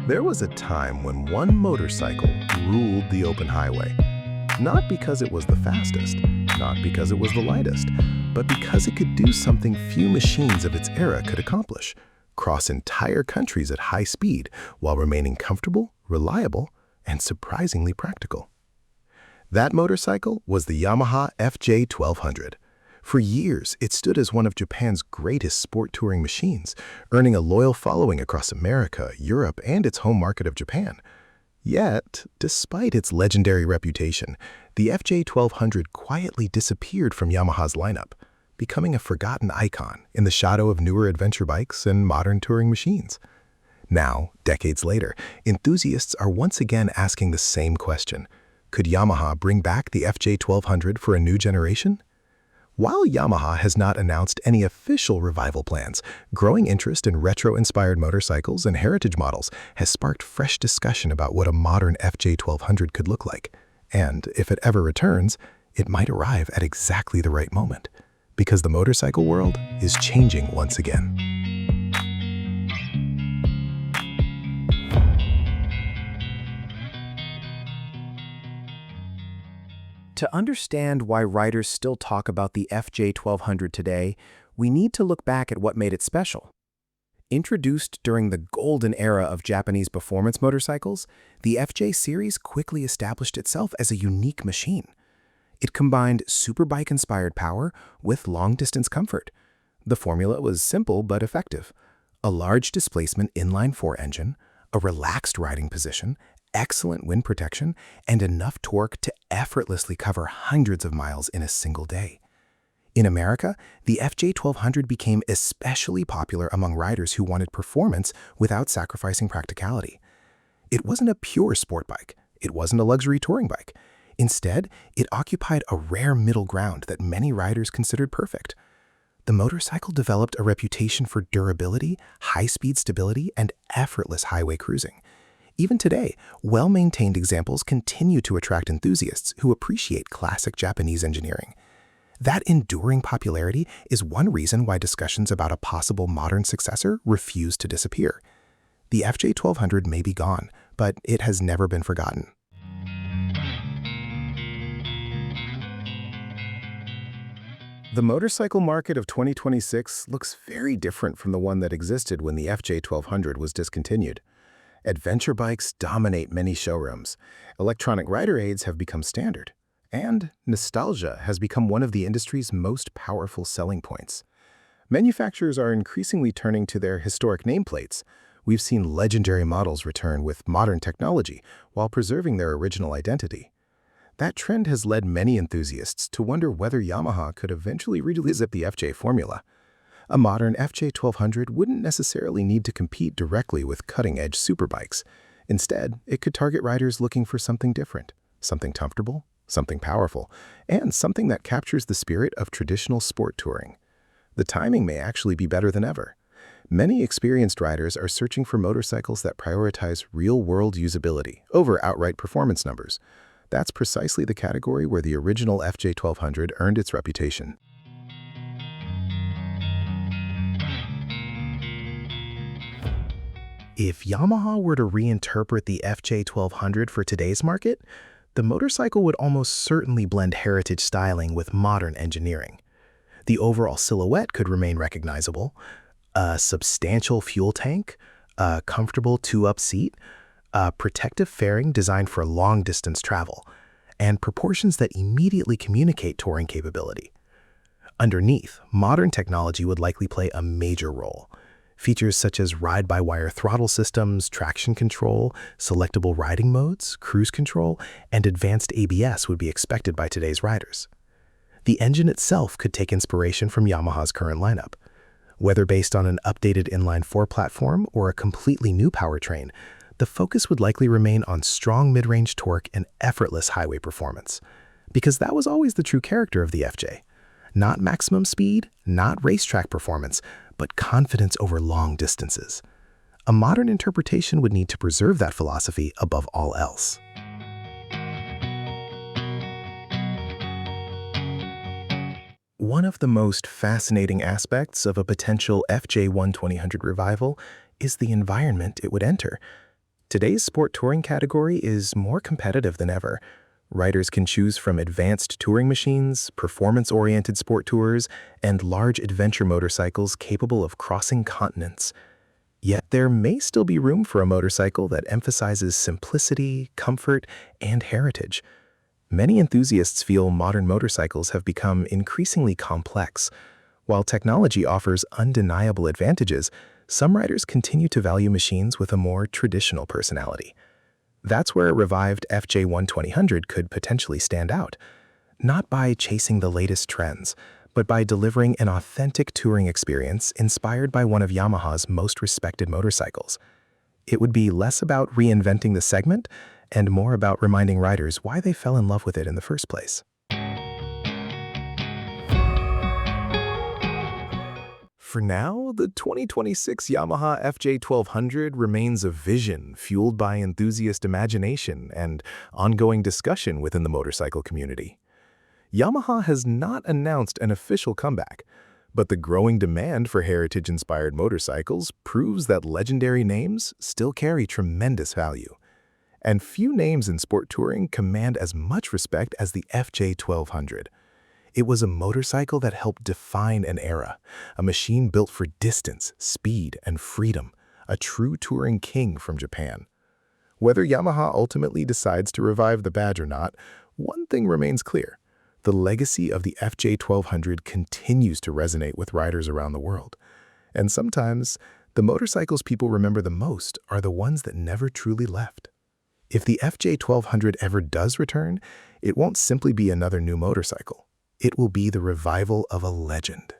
There was a time when one motorcycle ruled the open highway. Not because it was the fastest, not because it was the lightest, but because it could do something few machines of its era could accomplish: cross entire countries at high speed while remaining comfortable, reliable, and surprisingly practical. That motorcycle was the Yamaha FJ1200. For years, it stood as one of Japan's greatest sport touring machines, earning a loyal following across America, Europe, and its home market of Japan. Yet, despite its legendary reputation, the FJ1200 quietly disappeared from Yamaha's lineup, becoming a forgotten icon in the shadow of newer adventure bikes and modern touring machines. Now, decades later, enthusiasts are once again asking the same question: could Yamaha bring back the FJ1200 for a new generation? While Yamaha has not announced any official revival plans, growing interest in retro-inspired motorcycles and heritage models has sparked fresh discussion about what a modern FJ1200 could look like. And if it ever returns, it might arrive at exactly the right moment, because the motorcycle world is changing once again. To understand why riders still talk about the FJ1200 today, we need to look back at what made it special. Introduced during the golden era of Japanese performance motorcycles, the FJ series quickly established itself as a unique machine. It combined superbike-inspired power with long-distance comfort. The formula was simple but effective: a large displacement inline-four engine, a relaxed riding position, excellent wind protection, and enough torque to effortlessly cover hundreds of miles in a single day. In America, the FJ1200 became especially popular among riders who wanted performance without sacrificing practicality. It wasn't a pure sport bike. It wasn't a luxury touring bike. Instead, it occupied a rare middle ground that many riders considered perfect. The motorcycle developed a reputation for durability, high-speed stability, and effortless highway cruising. Even today, well-maintained examples continue to attract enthusiasts who appreciate classic Japanese engineering. That enduring popularity is one reason why discussions about a possible modern successor refuse to disappear. The FJ1200 may be gone, but it has never been forgotten. The motorcycle market of 2026 looks very different from the one that existed when the FJ1200 was discontinued. Adventure bikes dominate many showrooms, electronic rider aids have become standard, and nostalgia has become one of the industry's most powerful selling points. Manufacturers are increasingly turning to their historic nameplates. We've seen legendary models return with modern technology while preserving their original identity. That trend has led many enthusiasts to wonder whether Yamaha could eventually revisit the FJ formula. A modern FJ1200 wouldn't necessarily need to compete directly with cutting-edge superbikes. Instead, it could target riders looking for something different, something comfortable, something powerful, and something that captures the spirit of traditional sport touring. The timing may actually be better than ever. Many experienced riders are searching for motorcycles that prioritize real-world usability over outright performance numbers. That's precisely the category where the original FJ1200 earned its reputation. If Yamaha were to reinterpret the FJ1200 for today's market, the motorcycle would almost certainly blend heritage styling with modern engineering. The overall silhouette could remain recognizable: a substantial fuel tank, a comfortable two-up seat, a protective fairing designed for long-distance travel, and proportions that immediately communicate touring capability. Underneath, modern technology would likely play a major role. Features such as ride-by-wire throttle systems, traction control, selectable riding modes, cruise control, and advanced ABS would be expected by today's riders. The engine itself could take inspiration from Yamaha's current lineup. Whether based on an updated inline-four platform or a completely new powertrain, the focus would likely remain on strong mid-range torque and effortless highway performance, because that was always the true character of the FJ. Not maximum speed, not racetrack performance, but confidence over long distances. A modern interpretation would need to preserve that philosophy above all else. One of the most fascinating aspects of a potential FJ1200 revival is the environment it would enter. Today's sport touring category is more competitive than ever. Riders can choose from advanced touring machines, performance-oriented sport tours, and large adventure motorcycles capable of crossing continents. Yet there may still be room for a motorcycle that emphasizes simplicity, comfort, and heritage. Many enthusiasts feel modern motorcycles have become increasingly complex. While technology offers undeniable advantages, some riders continue to value machines with a more traditional personality. That's where a revived FJ1200 could potentially stand out, not by chasing the latest trends, but by delivering an authentic touring experience inspired by one of Yamaha's most respected motorcycles. It would be less about reinventing the segment and more about reminding riders why they fell in love with it in the first place. For now, the 2026 Yamaha FJ1200 remains a vision fueled by enthusiast imagination and ongoing discussion within the motorcycle community. Yamaha has not announced an official comeback, but the growing demand for heritage-inspired motorcycles proves that legendary names still carry tremendous value. And few names in sport touring command as much respect as the FJ1200. It was a motorcycle that helped define an era, a machine built for distance, speed, and freedom, a true touring king from Japan. Whether Yamaha ultimately decides to revive the badge or not, one thing remains clear. The legacy of the FJ1200 continues to resonate with riders around the world. And sometimes, the motorcycles people remember the most are the ones that never truly left. If the FJ1200 ever does return, it won't simply be another new motorcycle. It will be the revival of a legend.